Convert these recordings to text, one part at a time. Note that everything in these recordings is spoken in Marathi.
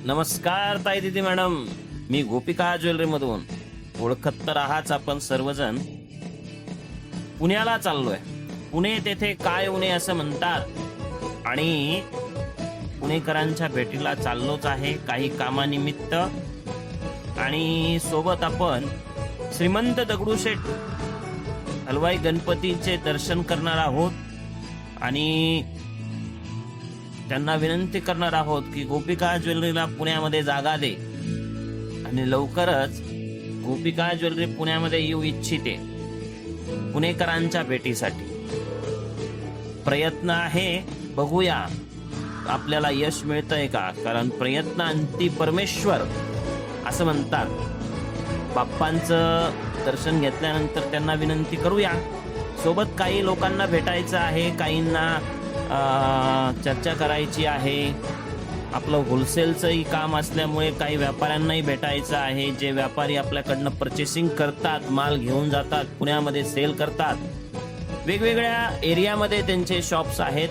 नमस्कार ताई दीदी मॅडम, मी गोपिका ज्वेलरी मधून. ओळखत तर आहात आपण सर्वजण. पुण्याला चाललोय. पुणे तेथे काय उणे असं म्हणतात आणि पुणेकरांच्या भेटीला चाललोच आहे काही कामानिमित्त. आणि सोबत आपण श्रीमंत दगडूशेठ हलवाई गणपतीचे दर्शन करणार आहोत आणि त्यांना विनंती करणार आहोत की गोपिका ज्वेलरीला पुण्यामध्ये जागा दे. आणि लवकरच गोपिका ज्वेलरी पुण्यामध्ये येऊ इच्छिते पुणेकरांच्या भेटीसाठी. प्रयत्न आहे, बघूया आपल्याला यश मिळतंय का, कारण प्रयत्न अंती परमेश्वर असं म्हणतात. बाप्पांचं दर्शन घेतल्यानंतर त्यांना विनंती करूया. सोबत काही लोकांना भेटायचं आहे, काहींना चर्चा करायची आहे. आपलं होलसेलचंही काम असल्यामुळे काही व्यापाऱ्यांनाही भेटायचं आहे. जे व्यापारी आपल्याकडनं परचेसिंग करतात, माल घेऊन जातात, पुण्यामध्ये सेल करतात. वेगवेगळ्या एरियामध्ये त्यांचे शॉप्स आहेत.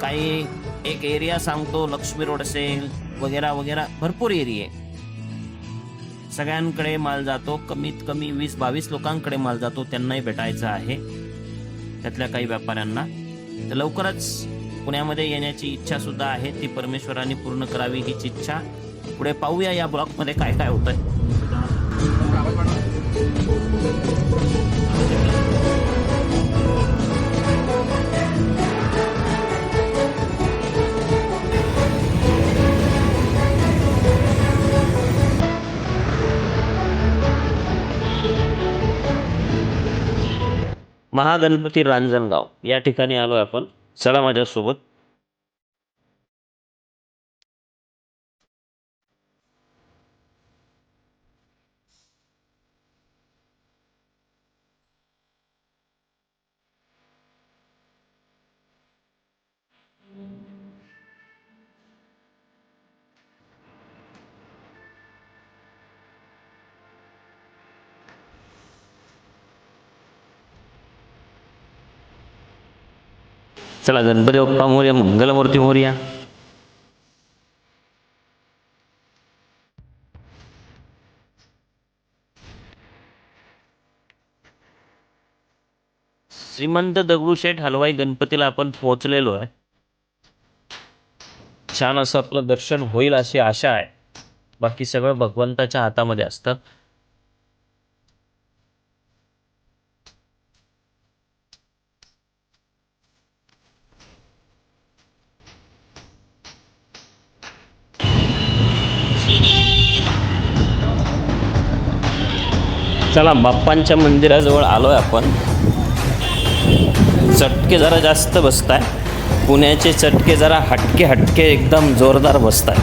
काही एक एरिया सांगतो, लक्ष्मी रोड असेल वगैरे वगैरे, भरपूर एरिया. सगळ्यांकडे माल जातो, कमीत कमी 20-22 लोकांकडे माल जातो. त्यांनाही भेटायचं आहे, त्यातल्या काही व्यापाऱ्यांना. तर लवकरच पुण्यामध्ये येण्याची इच्छा सुद्धा आहे, ती परमेश्वराने पूर्ण करावी हीच इच्छा. पुढे पाहूया या ब्लॉकमध्ये काय काय होतंय. महागणपती रांजणगाव या ठिकाणी आलोय आपण. चला माझ्यासोबत. चला, गणपती बाप्पा मोरया, मंगलमूर्ती मोरया. श्रीमंत दगडूशेठ हलवाई गणपतीला आपण पोहोचलेलो आहे. छान असं आपलं दर्शन होईल अशी आशा आहे. बाकी सगळं भगवंताच्या हातामध्ये असतं. चला, बाप्पांच्या मंदिराजवळ आलोय आपण. चटके जरा जास्त बसताय. पुण्याचे चटके जरा हटके हटके एकदम जोरदार बसताय.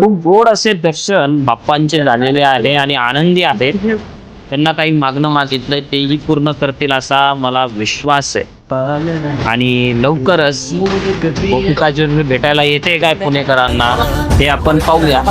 खूप गोड असे दर्शन बाप्पांचे झालेले आहे आणि आनंदी आहे. त्यांना काही मागणं मागितलंय तेही पूर्ण करतील असा मला विश्वास आहे. आणि लवकरच गोपिका ज्वेलरी भेटायला येते काय पुणेकरांना, हे आपण पाहूया.